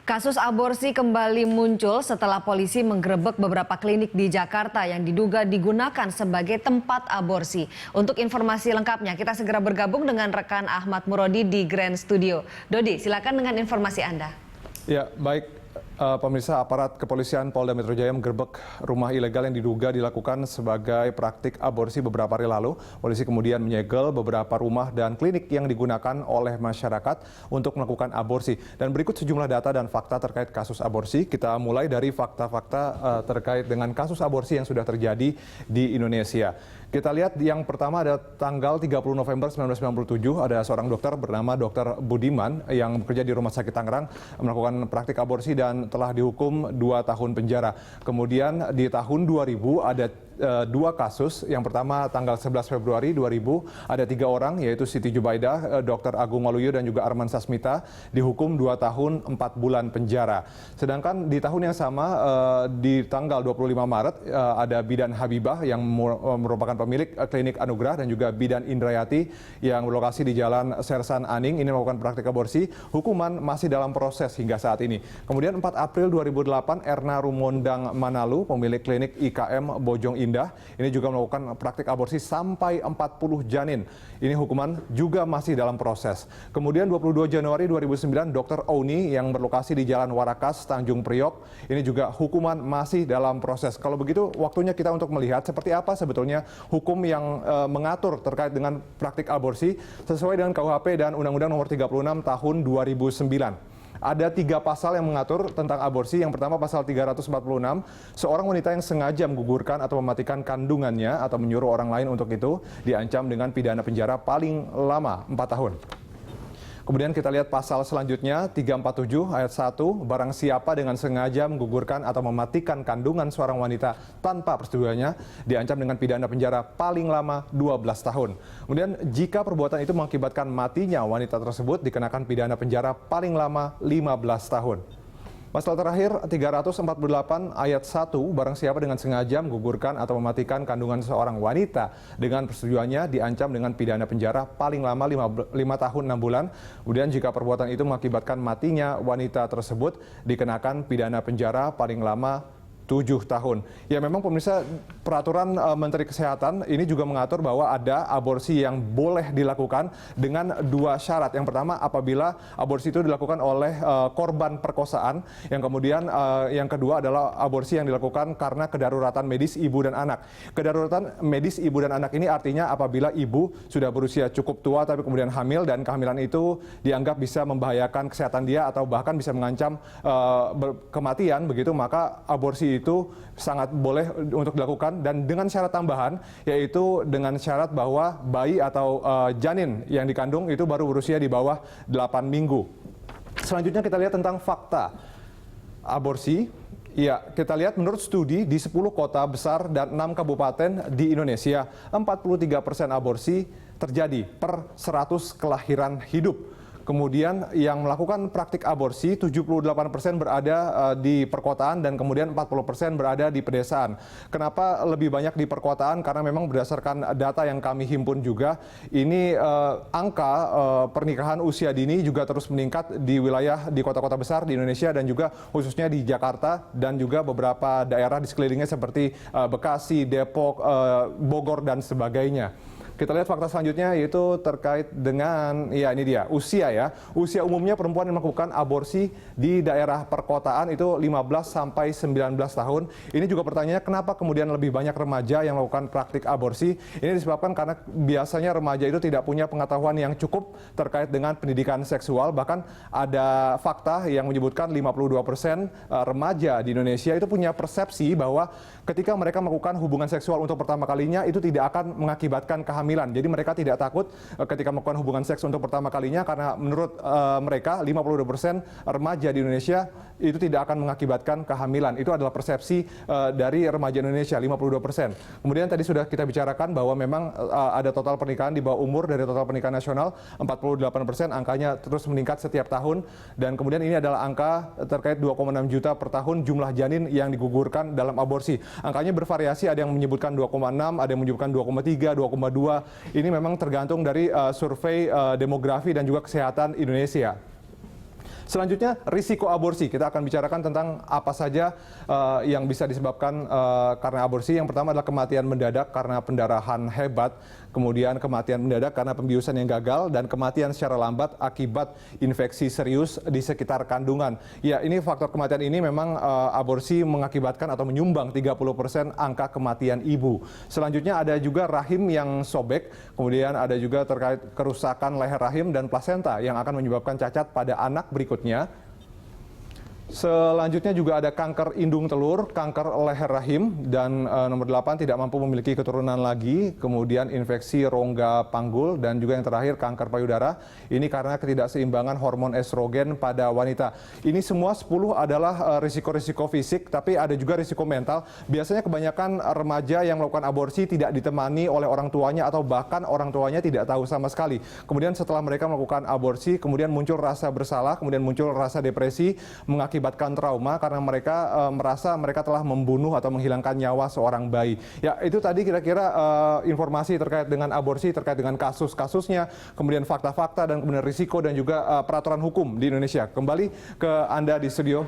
Kasus aborsi kembali muncul setelah polisi menggerebek beberapa klinik di Jakarta yang diduga digunakan sebagai tempat aborsi. Untuk informasi lengkapnya, kita segera bergabung dengan rekan Ahmad Murodi di Grand Studio. Dodi, silakan dengan informasi Anda. Ya, baik. Pemirsa, aparat kepolisian Polda Metro Jaya menggerebek rumah ilegal yang diduga dilakukan sebagai praktik aborsi beberapa hari lalu. Polisi kemudian menyegel beberapa rumah dan klinik yang digunakan oleh masyarakat untuk melakukan aborsi. Dan berikut sejumlah data dan fakta terkait kasus aborsi. Kita mulai dari fakta-fakta terkait dengan kasus aborsi yang sudah terjadi di Indonesia. Kita lihat yang pertama ada tanggal 30 November 1997, ada seorang dokter bernama Dr. Budiman yang bekerja di Rumah Sakit Tangerang melakukan praktik aborsi dan telah dihukum 2 tahun penjara. Kemudian di tahun 2000 ada dua kasus. Yang pertama tanggal 11 Februari 2000 ada 3 orang yaitu Siti Jubaidah, Dr. Agung Waluyo dan juga Arman Sasmita dihukum 2 tahun 4 bulan penjara. Sedangkan di tahun yang sama di tanggal 25 Maret ada Bidan Habibah yang merupakan pemilik klinik Anugrah dan juga Bidan Indrayati yang berlokasi di Jalan Sersan Aning ini melakukan praktik aborsi. Hukuman masih dalam proses hingga saat ini. Kemudian 4 April 2008 Erna Rumondang Manalu pemilik klinik IKM Bojong Indah ini juga melakukan praktik aborsi sampai 40 janin. Ini hukuman juga masih dalam proses. Kemudian 22 Januari 2009 Dr. Ouni yang berlokasi di Jalan Warakas, Tanjung Priok ini juga hukuman masih dalam proses. Kalau begitu waktunya kita untuk melihat seperti apa sebetulnya hukum yang mengatur terkait dengan praktik aborsi sesuai dengan KUHP dan Undang-Undang Nomor 36 Tahun 2009. Ada 3 pasal yang mengatur tentang aborsi. Yang pertama pasal 346, seorang wanita yang sengaja menggugurkan atau mematikan kandungannya atau menyuruh orang lain untuk itu diancam dengan pidana penjara paling lama 4 tahun. Kemudian kita lihat pasal selanjutnya 347 ayat 1, barang siapa dengan sengaja menggugurkan atau mematikan kandungan seorang wanita tanpa persetujuannya diancam dengan pidana penjara paling lama 12 tahun. Kemudian jika perbuatan itu mengakibatkan matinya wanita tersebut dikenakan pidana penjara paling lama 15 tahun. Pasal terakhir 348 ayat 1, barang siapa dengan sengaja menggugurkan atau mematikan kandungan seorang wanita dengan persetujuannya diancam dengan pidana penjara paling lama 5 tahun 6 bulan. Kemudian jika perbuatan itu mengakibatkan matinya wanita tersebut dikenakan pidana penjara paling lama 7 tahun. Ya memang pemirsa, peraturan Menteri Kesehatan ini juga mengatur bahwa ada aborsi yang boleh dilakukan dengan 2 syarat. Yang pertama apabila aborsi itu dilakukan oleh korban perkosaan. Yang kemudian yang kedua adalah aborsi yang dilakukan karena kedaruratan medis ibu dan anak. Kedaruratan medis ibu dan anak ini artinya apabila ibu sudah berusia cukup tua tapi kemudian hamil dan kehamilan itu dianggap bisa membahayakan kesehatan dia atau bahkan bisa mengancam kematian begitu, maka aborsi itu sangat boleh untuk dilakukan dan dengan syarat tambahan yaitu dengan syarat bahwa bayi atau janin yang dikandung itu baru berusia di bawah 8 minggu. Selanjutnya kita lihat tentang fakta aborsi. Ya, kita lihat menurut studi di 10 kota besar dan 6 kabupaten di Indonesia, 43% aborsi terjadi per 100 kelahiran hidup. Kemudian yang melakukan praktik aborsi 78% berada di perkotaan dan kemudian 40% berada di pedesaan. Kenapa lebih banyak di perkotaan? Karena memang berdasarkan data yang kami himpun juga, ini angka pernikahan usia dini juga terus meningkat di wilayah di kota-kota besar di Indonesia dan juga khususnya di Jakarta dan juga beberapa daerah di sekelilingnya seperti Bekasi, Depok, Bogor dan sebagainya. Kita lihat fakta selanjutnya yaitu terkait dengan, ya ini dia, usia ya. Usia umumnya perempuan yang melakukan aborsi di daerah perkotaan itu 15 sampai 19 tahun. Ini juga pertanyaannya kenapa kemudian lebih banyak remaja yang melakukan praktik aborsi? Ini disebabkan karena biasanya remaja itu tidak punya pengetahuan yang cukup terkait dengan pendidikan seksual. Bahkan ada fakta yang menyebutkan 52% remaja di Indonesia itu punya persepsi bahwa ketika mereka melakukan hubungan seksual untuk pertama kalinya itu tidak akan mengakibatkan kehamilan. Jadi mereka tidak takut ketika melakukan hubungan seks untuk pertama kalinya karena menurut mereka 52% remaja di Indonesia itu tidak akan mengakibatkan kehamilan. Itu adalah persepsi dari remaja Indonesia 52%. Kemudian tadi sudah kita bicarakan bahwa memang ada total pernikahan di bawah umur dari total pernikahan nasional 48%, angkanya terus meningkat setiap tahun dan kemudian ini adalah angka terkait 2,6 juta per tahun jumlah janin yang digugurkan dalam aborsi. Angkanya bervariasi, ada yang menyebutkan 2,6, ada yang menyebutkan 2,3, 2,2. Ini memang tergantung dari survei demografi dan juga kesehatan Indonesia. Selanjutnya, risiko aborsi. Kita akan bicarakan tentang apa saja yang bisa disebabkan karena aborsi. Yang pertama adalah kematian mendadak karena pendarahan hebat, kemudian kematian mendadak karena pembiusan yang gagal, dan kematian secara lambat akibat infeksi serius di sekitar kandungan. Ya, ini faktor kematian ini memang aborsi mengakibatkan atau menyumbang 30% angka kematian ibu. Selanjutnya ada juga rahim yang sobek, kemudian ada juga terkait kerusakan leher rahim dan plasenta yang akan menyebabkan cacat pada anak berikutnya. Selanjutnya juga ada kanker indung telur, kanker leher rahim, dan nomor 8 tidak mampu memiliki keturunan lagi, kemudian infeksi rongga panggul, dan juga yang terakhir kanker payudara. Ini karena ketidakseimbangan hormon estrogen pada wanita. Ini semua 10 adalah risiko-risiko fisik, tapi ada juga risiko mental. Biasanya kebanyakan remaja yang melakukan aborsi tidak ditemani oleh orang tuanya atau bahkan orang tuanya tidak tahu sama sekali. Kemudian setelah mereka melakukan aborsi, kemudian muncul rasa bersalah, kemudian muncul rasa depresi, mengakibatkan trauma karena mereka merasa mereka telah membunuh atau menghilangkan nyawa seorang bayi. Ya, itu tadi kira-kira informasi terkait dengan aborsi, terkait dengan kasus-kasusnya, kemudian fakta-fakta dan kemudian risiko dan juga peraturan hukum di Indonesia. Kembali ke Anda di studio.